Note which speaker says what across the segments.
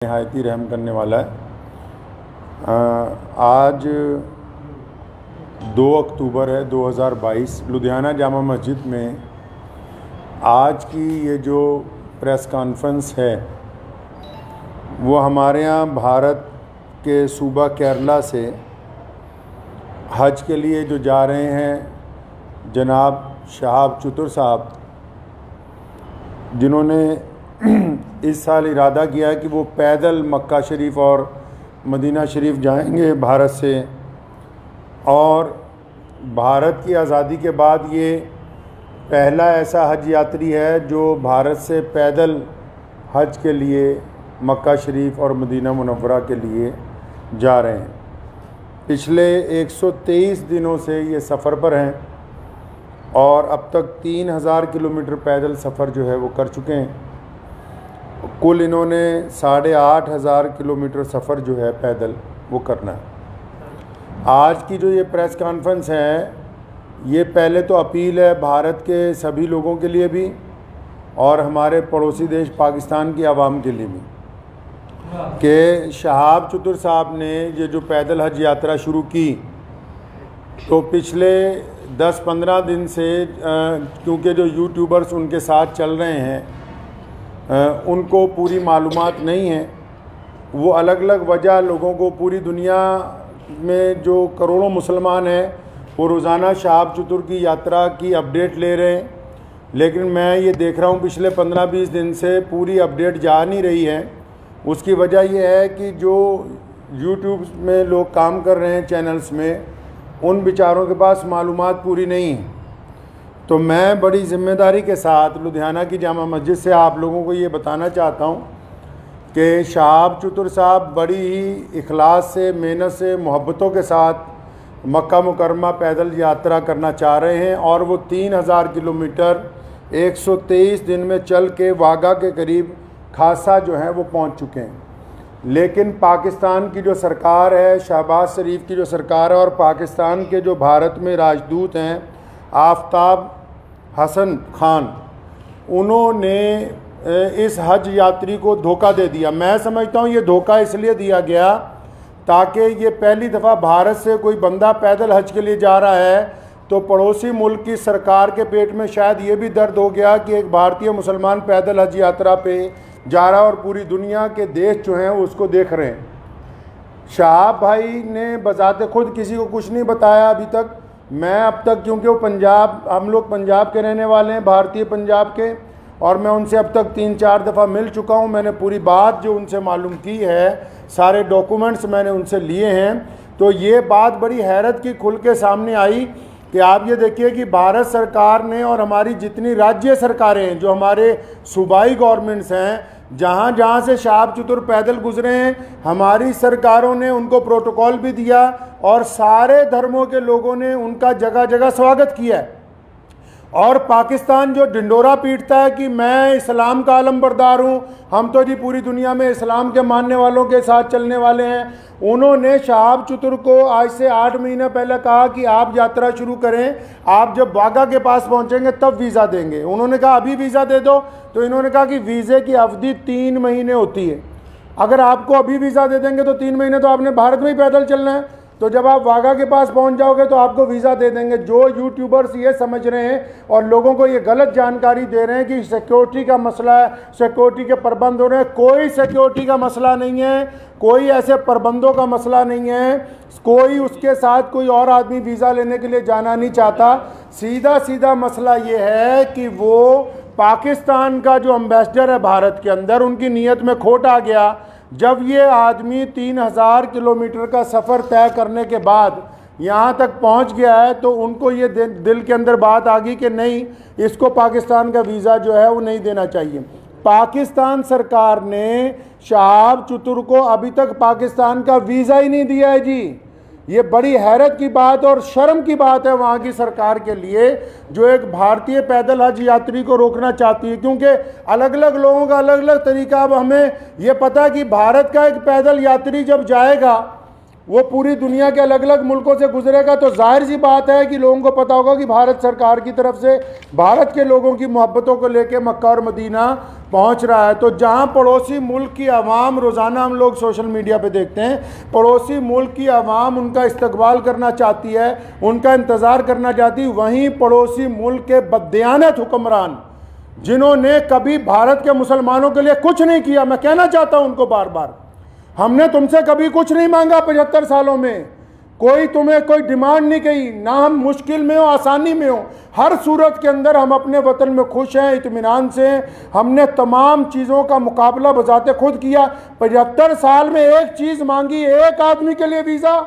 Speaker 1: नहायत ही रहम करने वाला है। आज 2 अक्टूबर है 2022। लुधियाना जामा मस्जिद में आज की ये जो प्रेस कॉन्फ्रेंस है वो हमारे यहाँ भारत के सूबा केरला से हज के लिए जो जा रहे हैं जनाब शहाब चतुर साहब, जिन्होंने इस साल इरादा किया है कि वो पैदल मक्का शरीफ और मदीना शरीफ जाएंगे भारत से। और भारत की आज़ादी के बाद ये पहला ऐसा हज यात्री है जो भारत से पैदल हज के लिए मक्का शरीफ और मदीना मुनव्वरा के लिए जा रहे हैं। पिछले 123 दिनों से ये सफ़र पर हैं और अब तक 3000 किलोमीटर पैदल सफ़र जो है वो कर चुके हैं। कुल इन्होंने 8500 किलोमीटर सफ़र जो है पैदल वो करना है। आज की जो ये प्रेस कॉन्फ्रेंस है ये पहले तो अपील है भारत के सभी लोगों के लिए भी और हमारे पड़ोसी देश पाकिस्तान की आवाम के लिए भी कि शहाब चतुर साहब ने ये जो पैदल हज यात्रा शुरू की तो पिछले 10-15 दिन से क्योंकि जो यूट्यूबर्स उनके साथ चल रहे हैं उनको पूरी मालूमात नहीं है। वो अलग अलग वजह लोगों को, पूरी दुनिया में जो करोड़ों मुसलमान हैं वो रोज़ाना शहाब चतुर की यात्रा की अपडेट ले रहे हैं, लेकिन मैं ये देख रहा हूँ पिछले 15-20 दिन से पूरी अपडेट जा नहीं रही है। उसकी वजह यह है कि जो यूट्यूब में लोग काम कर रहे हैं चैनल्स में, उन बेचारों के पास मालूमात पूरी नहीं है। तो मैं बड़ी ज़िम्मेदारी के साथ लुधियाना की जामा मस्जिद से आप लोगों को ये बताना चाहता हूँ कि शहाब चतुर साहब बड़ी ही इखलास से, मेहनत से, मोहब्बतों के साथ मक्का मुकरमा पैदल यात्रा करना चाह रहे हैं और वो 3000 किलोमीटर 123 दिन में चल के वाघा के करीब खासा जो है वो पहुँच चुके हैं। लेकिन पाकिस्तान की जो सरकार है, शहबाज शरीफ की जो सरकार है और पाकिस्तान के जो भारत में राजदूत हैं आफ्ताब हसन खान, उन्होंने इस हज यात्री को धोखा दे दिया। मैं समझता हूँ ये धोखा इसलिए दिया गया ताकि ये पहली दफ़ा भारत से कोई बंदा पैदल हज के लिए जा रहा है तो पड़ोसी मुल्क की सरकार के पेट में शायद ये भी दर्द हो गया कि एक भारतीय मुसलमान पैदल हज यात्रा पे जा रहा है और पूरी दुनिया के देश जो हैं उसको देख रहे हैं। शहाब भाई ने बजाते खुद किसी को कुछ नहीं बताया अभी तक। मैं अब तक, क्योंकि वो पंजाब, हम लोग पंजाब के रहने वाले हैं, भारतीय पंजाब के, और मैं उनसे अब तक 3-4 दफ़ा मिल चुका हूँ। मैंने पूरी बात जो उनसे मालूम की है, सारे डॉक्यूमेंट्स मैंने उनसे लिए हैं। तो ये बात बड़ी हैरत की खुल के सामने आई कि आप ये देखिए कि भारत सरकार ने और हमारी जितनी राज्य सरकारें हैं, जो हमारे सूबाई गवर्नमेंट्स हैं, जहाँ जहाँ से शहाब चतुर पैदल गुजरे हैं, हमारी सरकारों ने उनको प्रोटोकॉल भी दिया और सारे धर्मों के लोगों ने उनका जगह जगह स्वागत किया है। और पाकिस्तान जो ढिंडोरा पीटता है कि मैं इस्लाम का आलमबरदार हूँ, हम तो जी पूरी दुनिया में इस्लाम के मानने वालों के साथ चलने वाले हैं, उन्होंने शहाब चतुर को आज से 8 महीने पहले कहा कि आप यात्रा शुरू करें, आप जब वाघा के पास पहुँचेंगे तब वीज़ा देंगे। उन्होंने कहा अभी वीज़ा दे दो, तो इन्होंने कहा कि वीज़े की अवधि 3 महीने होती है। अगर आपको अभी वीज़ा दे देंगे तो 3 महीने तो आपने भारत में ही पैदल चलना है, तो जब आप वाघा के पास पहुंच जाओगे तो आपको वीज़ा दे देंगे। जो यूट्यूबर्स ये समझ रहे हैं और लोगों को ये गलत जानकारी दे रहे हैं कि सिक्योरिटी का मसला है, सिक्योरिटी के प्रबंध हो रहे हैं, कोई सिक्योरिटी का मसला नहीं है, कोई ऐसे प्रबंधों का मसला नहीं है, कोई उसके साथ कोई और आदमी वीज़ा लेने के लिए जाना नहीं चाहता। सीधा सीधा मसला ये है कि वो पाकिस्तान का जो एम्बेसडर है भारत के अंदर, उनकी नीयत में खोट आ गया। जब ये आदमी 3000 किलोमीटर का सफ़र तय करने के बाद यहाँ तक पहुँच गया है तो उनको ये दिल के अंदर बात आ गई कि नहीं, इसको पाकिस्तान का वीज़ा जो है वो नहीं देना चाहिए। पाकिस्तान सरकार ने शहाब चतुर को अभी तक पाकिस्तान का वीज़ा ही नहीं दिया है जी। ये बड़ी हैरत की बात और शर्म की बात है वहाँ की सरकार के लिए, जो एक भारतीय पैदल हज यात्री को रोकना चाहती है। क्योंकि अलग अलग लोगों का अलग अलग तरीका। अब हमें ये पता है कि भारत का एक पैदल यात्री जब जाएगा वो पूरी दुनिया के अलग अलग मुल्कों से गुजरेगा तो जाहिर सी बात है कि लोगों को पता होगा कि भारत सरकार की तरफ से भारत के लोगों की मोहब्बतों को लेकर मक्का और मदीना पहुंच रहा है। तो जहां पड़ोसी मुल्क की आवाम, रोज़ाना हम लोग सोशल मीडिया पे देखते हैं, पड़ोसी मुल्क की आवाम उनका इस्तकबाल करना चाहती है, उनका इंतज़ार करना चाहती है, वहीं पड़ोसी मुल्क के बददियानत हुक्मरान जिन्होंने कभी भारत के मुसलमानों के लिए कुछ नहीं किया, मैं कहना चाहता हूं उनको बार बार, हमने तुमसे कभी कुछ नहीं मांगा 75 सालों में, कोई तुम्हें कोई डिमांड नहीं की, ना हम मुश्किल में हो आसानी में हो, हर सूरत के अंदर हम अपने वतन में खुश हैं, इत्मीनान से हैं। हमने तमाम चीज़ों का मुकाबला बजाते खुद किया। 75 साल में एक चीज़ मांगी, एक आदमी के लिए वीज़ा,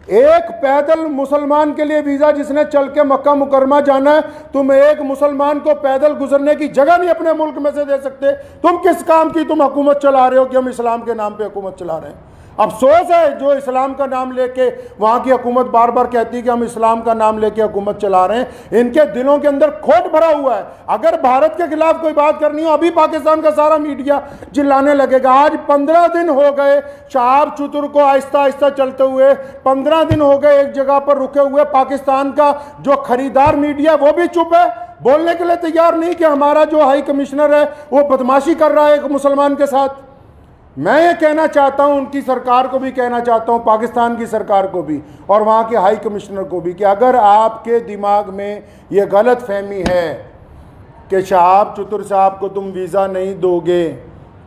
Speaker 1: एक पैदल मुसलमान के लिए वीज़ा जिसने चल के मक्का मुकरमा जाना है, तुम एक मुसलमान को पैदल गुजरने की जगह नहीं अपने मुल्क में से दे सकते। तुम किस काम की तुम हुकूमत चला रहे हो कि हम इस्लाम के नाम पे हुकूमत चला रहे हैं। अफसोस है जो इस्लाम का नाम लेके वहाँ की हुकूमत बार बार कहती है कि हम इस्लाम का नाम लेके हुकूमत चला रहे हैं, इनके दिलों के अंदर खोट भरा हुआ है। अगर भारत के खिलाफ कोई बात करनी हो, अभी पाकिस्तान का सारा मीडिया चिल्लाने लगेगा। आज 15 दिन हो गए शहाब चतुर को आहिस्ता आहिस्ता चलते हुए, 15 दिन हो गए एक जगह पर रुके हुए। पाकिस्तान का जो खरीदार मीडिया वो भी चुप है, बोलने के लिए तैयार नहीं कि हमारा जो हाई कमिश्नर है वो बदमाशी कर रहा है एक मुसलमान के साथ। मैं ये कहना चाहता हूं, उनकी सरकार को भी कहना चाहता हूं, पाकिस्तान की सरकार को भी और वहाँ के हाई कमिश्नर को भी, कि अगर आपके दिमाग में ये गलत फहमी है कि शहाब चतुर साहब को तुम वीज़ा नहीं दोगे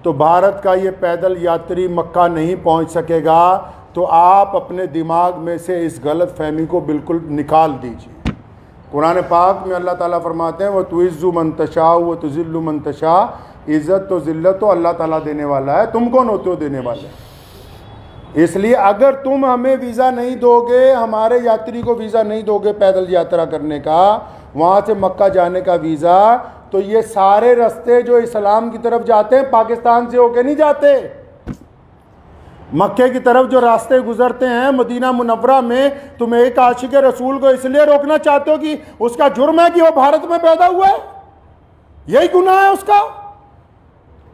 Speaker 1: तो भारत का ये पैदल यात्री मक्का नहीं पहुँच सकेगा, तो आप अपने दिमाग में से इस गलत फहमी को बिल्कुल निकाल दीजिए। कुरान पाक में अल्लाह ताला फरमाते हैं, वह तुइज़्ज़ु मन तशा व तुज़िल्लु मन तशा, इज़्ज़त तो ज़िल्लत तो अल्लाह ताला देने वाला है, तुम कौन होते हो देने वाले। इसलिए अगर तुम हमें वीज़ा नहीं दोगे, हमारे यात्री को वीज़ा नहीं दोगे पैदल यात्रा करने का, वहाँ से मक्का जाने का वीज़ा, तो ये सारे रास्ते जो इस्लाम की तरफ जाते हैं पाकिस्तान से होके नहीं जाते। मक्के की तरफ जो रास्ते गुजरते हैं मदीना मुनव्वरा में, तुम एक आशिक रसूल को इसलिए रोकना चाहते हो कि उसका जुर्म है कि वो भारत में पैदा हुआ है, यही गुनाह है उसका।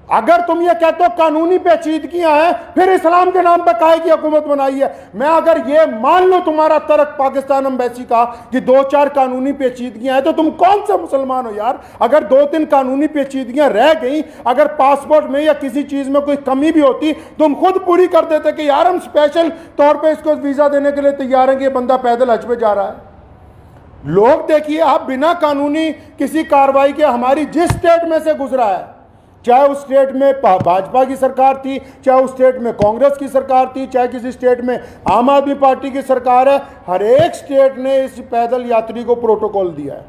Speaker 1: अगर तुम ये कहते हो कानूनी पेचीदगियां हैं, फिर इस्लाम के नाम पर काहे की हुकूमत बनाई है। मैं अगर ये मान लो तुम्हारा तर्क पाकिस्तान एम्बेसी का कि 2-4 कानूनी पेचीदगियां हैं, तो तुम कौन सा मुसलमान हो यार। अगर 2-3 कानूनी पेचीदगियां रह गई, अगर पासपोर्ट में या किसी चीज में कोई कमी भी होती, तुम खुद पूरी कर देते कि यार हम स्पेशल तौर पर इसको वीजा देने के लिए तैयार हैं कि ये बंदा पैदल हज पे जा रहा है। लोग देखिए, आप बिना कानूनी किसी कार्रवाई के हमारी जिस स्टेट में से गुजरा है, चाहे उस स्टेट में भाजपा की सरकार थी, चाहे उस स्टेट में कांग्रेस की सरकार थी, चाहे किसी स्टेट में आम आदमी पार्टी की सरकार है, हर एक स्टेट ने इस पैदल यात्री को प्रोटोकॉल दिया है,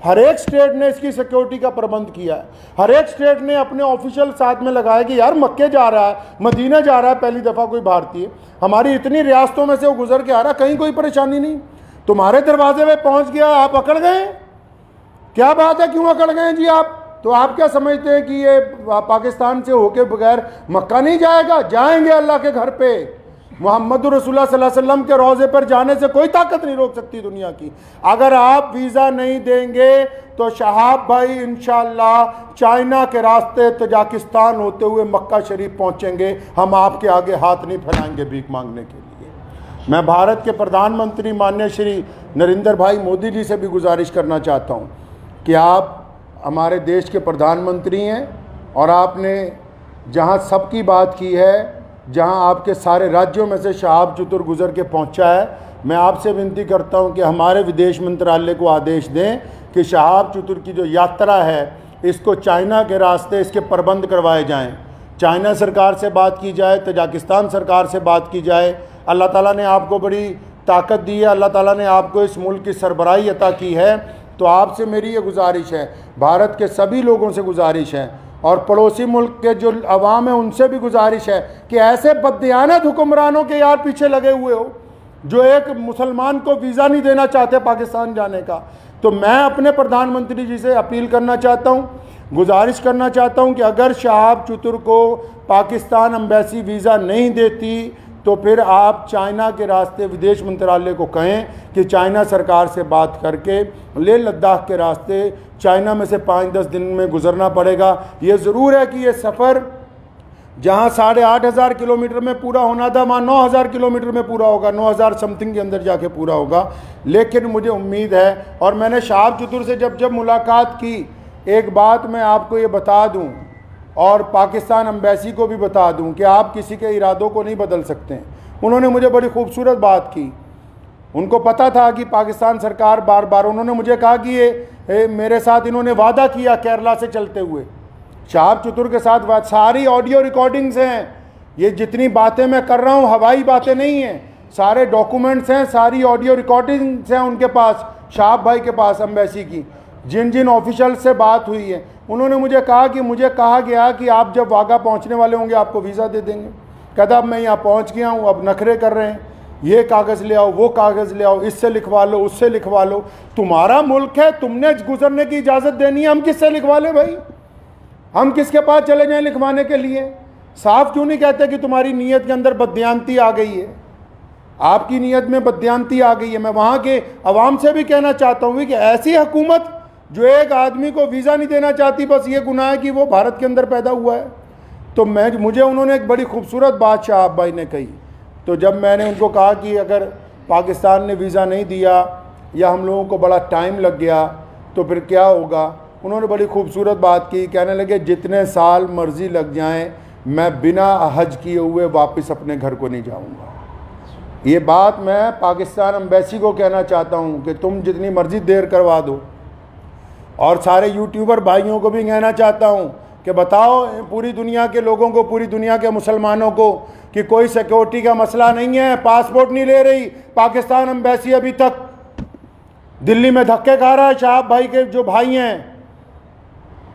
Speaker 1: हर एक स्टेट ने इसकी सिक्योरिटी का प्रबंध किया है, हर एक स्टेट ने अपने ऑफिशियल साथ में लगाया कि यार मक्के जा रहा है, मदीना जा रहा है पहली दफ़ा कोई भारतीय, हमारी इतनी रियासतों में से वो गुजर के आ रहा, कहीं कोई परेशानी नहीं। तुम्हारे दरवाजे पे पहुंच गया, आप अकड़ गए, क्या बात है, क्यों अकड़ गए जी आप। तो आप क्या समझते हैं कि ये पाकिस्तान से होके बगैर मक्का नहीं जाएगा? जाएंगे अल्लाह के घर पे। मोहम्मद रसूलुल्लाह सल्लल्लाहु अलैहि वसल्लम के रोज़े पर जाने से कोई ताकत नहीं रोक सकती दुनिया की। अगर आप वीज़ा नहीं देंगे तो शहाब भाई इंशाअल्लाह चाइना के रास्ते तजाकिस्तान होते हुए मक्का शरीफ पहुँचेंगे। हम आपके आगे हाथ नहीं फैलाएंगे भीख मांगने के लिए। मैं भारत के प्रधानमंत्री माननीय श्री नरेंद्र भाई मोदी जी से भी गुजारिश करना चाहता हूँ कि आप हमारे देश के प्रधानमंत्री हैं और आपने जहां सबकी बात की है, जहां आपके सारे राज्यों में से शहाब चतुर गुजर के पहुंचा है, मैं आपसे विनती करता हूं कि हमारे विदेश मंत्रालय को आदेश दें कि शहाब चतुर की जो यात्रा है इसको चाइना के रास्ते इसके प्रबंध करवाए जाएं। चाइना सरकार से बात की जाए, तजाकिस्तान सरकार से बात की जाए। अल्लाह ताला ने आपको बड़ी ताकत दी है, अल्लाह ताला ने आपको इस मुल्क की सरबराही अता की है। तो आपसे मेरी ये गुजारिश है, भारत के सभी लोगों से गुजारिश है और पड़ोसी मुल्क के जो अवाम है उनसे भी गुजारिश है कि ऐसे बददियानत हुक्मरानों के यार पीछे लगे हुए हो जो एक मुसलमान को वीज़ा नहीं देना चाहते पाकिस्तान जाने का। तो मैं अपने प्रधानमंत्री जी से अपील करना चाहता हूँ, गुजारिश करना चाहता हूँ कि अगर शहाब चतुर को पाकिस्तान एम्बेसी वीज़ा नहीं देती तो फिर आप चाइना के रास्ते विदेश मंत्रालय को कहें कि चाइना सरकार से बात करके लेह लद्दाख के रास्ते चाइना में से 5-10 दिन में गुजरना पड़ेगा। ये ज़रूर है कि ये सफ़र जहाँ 8,500 किलोमीटर में पूरा होना था वहाँ 9,000 किलोमीटर में पूरा होगा, 9,000 समथिंग के अंदर जाके पूरा होगा। लेकिन मुझे उम्मीद है, और मैंने शहाब चतुर से जब मुलाकात की, एक बात मैं आपको ये बता दूं और पाकिस्तान एम्बेसी को भी बता दूं कि आप किसी के इरादों को नहीं बदल सकते हैं। उन्होंने मुझे बड़ी खूबसूरत बात की। उनको पता था कि पाकिस्तान सरकार बार बार, उन्होंने मुझे कहा कि ये मेरे साथ इन्होंने वादा किया केरला से चलते हुए, शहाब चतुर के साथ सारी ऑडियो रिकॉर्डिंग्स हैं। ये जितनी बातें मैं कर रहा हूँ हवाई बातें नहीं हैं, सारे डॉक्यूमेंट्स हैं, सारी ऑडियो रिकॉर्डिंग्स हैं उनके पास, शहाब भाई के पास एम्बेसी की, जिन जिन ऑफिशियल से बात हुई है। उन्होंने मुझे कहा कि मुझे कहा गया कि आप जब वाघा पहुँचने वाले होंगे आपको वीज़ा दे देंगे। कहता अब मैं यहाँ पहुँच गया हूँ, अब नखरे कर रहे हैं, ये कागज़ ले आओ, वो कागज़ ले आओ, इससे लिखवा लो, उससे लिखवा लो। तुम्हारा मुल्क है, तुमने गुजरने की इजाज़त देनी है, हम किससे लिखवा लें भाई? हम किसके पास चले जाएं लिखवाने के लिए? साफ क्यों नहीं कहते कि तुम्हारी नीयत के अंदर बददियानती आ गई है, आपकी नीयत में बददियानती आ गई है। मैं वहाँ के अवाम से भी कहना चाहता हूँ कि ऐसी हुकूमत जो एक आदमी को वीज़ा नहीं देना चाहती, बस ये गुनाह है कि वो भारत के अंदर पैदा हुआ है। तो मुझे उन्होंने एक बड़ी खूबसूरत बात शहाब भाई ने कही। तो जब मैंने उनको कहा कि अगर पाकिस्तान ने वीज़ा नहीं दिया या हम लोगों को बड़ा टाइम लग गया तो फिर क्या होगा, उन्होंने बड़ी खूबसूरत बात की। कहने लगे जितने साल मर्ज़ी लग जाएं, मैं बिना हज किए हुए वापस अपने घर को नहीं जाऊंगा। ये बात मैं पाकिस्तान एम्बेसी को कहना चाहता हूं कि तुम जितनी मर्ज़ी देर करवा दो, और सारे यूट्यूबर भाइयों को भी कहना चाहता हूं कि बताओ पूरी दुनिया के लोगों को, पूरी दुनिया के मुसलमानों को कि कोई सिक्योरिटी का मसला नहीं है, पासपोर्ट नहीं ले रही पाकिस्तान एम्बेसी। अभी तक दिल्ली में धक्के खा रहा है, शहाब भाई के जो भाई हैं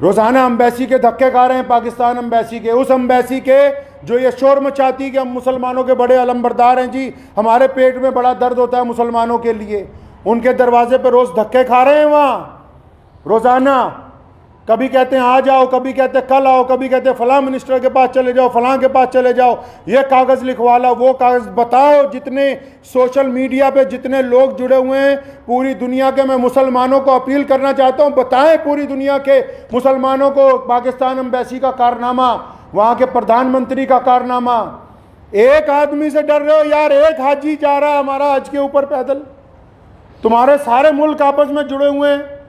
Speaker 1: रोज़ाना एम्बेसी के धक्के खा रहे हैं, पाकिस्तान एम्बेसी के, उस एम्बेसी के जो ये शोर मचाती कि हम मुसलमानों के बड़े अलमबरदार हैं जी, हमारे पेट में बड़ा दर्द होता है मुसलमानों के लिए। उनके दरवाजे पर रोज़ धक्के खा रहे हैं वहाँ रोज़ाना। कभी कहते हैं आ जाओ, कभी कहते हैं कल आओ, कभी कहते हैं फलां मिनिस्टर के पास चले जाओ, फलां के पास चले जाओ, ये कागज़ लिखवा लो, वो कागज़। बताओ जितने सोशल मीडिया पे जितने लोग जुड़े हुए हैं पूरी दुनिया के, मैं मुसलमानों को अपील करना चाहता हूँ, बताएं पूरी दुनिया के मुसलमानों को पाकिस्तान एम्बेसी का कारनामा, वहाँ के प्रधानमंत्री का कारनामा। एक आदमी से डर रहे हो यार, एक हाजी जा रहा है हमारा हज के ऊपर पैदल, तुम्हारे सारे मुल्क आपस में जुड़े हुए हैं,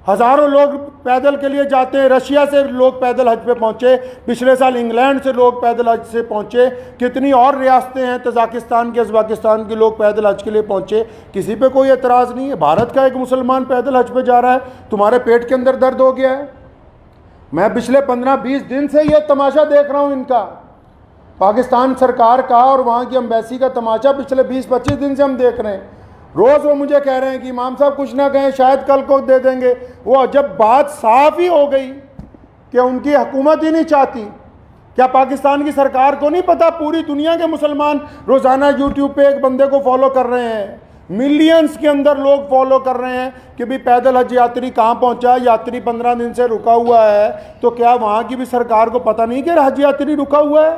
Speaker 1: हज़ारों लोग पैदल के लिए जाते हैं। रशिया से लोग पैदल हज पे पहुँचे, पिछले साल इंग्लैंड से लोग पैदल हज से पहुँचे, कितनी और रियासतें हैं, तजाकिस्तान के, उज़्बेकिस्तान के लोग पैदल हज के लिए पहुँचे। किसी पे कोई एतराज़ नहीं है। भारत का एक मुसलमान पैदल हज पे जा रहा है, तुम्हारे पेट के अंदर दर्द हो गया है। मैं पिछले 15-20 दिन से ये तमाशा देख रहा हूँ इनका, पाकिस्तान सरकार का और वहाँ की एम्बेसी का तमाशा पिछले 20-25 दिन से हम देख रहे हैं। रोज़ वो मुझे कह रहे हैं कि इमाम साहब कुछ ना कहें, शायद कल को दे देंगे। वो जब बात साफ ही हो गई कि उनकी हुकूमत ही नहीं चाहती, क्या पाकिस्तान की सरकार को नहीं पता पूरी दुनिया के मुसलमान रोज़ाना यूट्यूब पे एक बंदे को फॉलो कर रहे हैं, मिलियंस के अंदर लोग फॉलो कर रहे हैं कि भाई पैदल हज यात्री कहाँ पहुँचा, यात्री 15 दिन से रुका हुआ है। तो क्या वहाँ की भी सरकार को पता नहीं कि हज यात्री रुका हुआ है?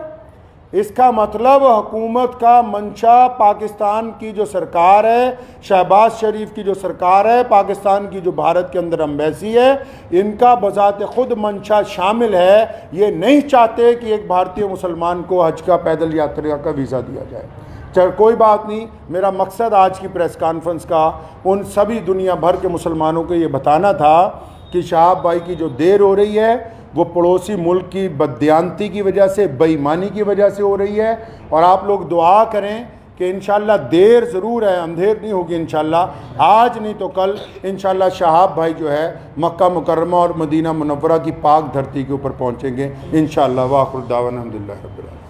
Speaker 1: इसका मतलब हुकूमत का मंशा, पाकिस्तान की जो सरकार है, शहबाज शरीफ की जो सरकार है, पाकिस्तान की जो भारत के अंदर एम्बेसी है, इनका बजाते खुद मंशा शामिल है। ये नहीं चाहते कि एक भारतीय मुसलमान को हज का पैदल यात्रा का वीज़ा दिया जाए। चल कोई बात नहीं, मेरा मकसद आज की प्रेस कॉन्फ्रेंस का उन सभी दुनिया भर के मुसलमानों को ये बताना था कि शहाब भाई की जो देर हो रही है वो पड़ोसी मुल्क की बददियानती की वजह से, बेईमानी की वजह से हो रही है। और आप लोग दुआ करें कि इंशाल्लाह देर ज़रूर है, अंधेर नहीं होगी इंशाल्लाह, आज नहीं तो कल इंशाल्लाह शहाब भाई जो है मक्का मुकर्रमा और मदीना मुनव्वरा की पाक धरती के ऊपर पहुँचेंगे इंशाल्लाह। वाखिर दावाना अल्हम्दुलिल्लाह रब्बिल आलमीन।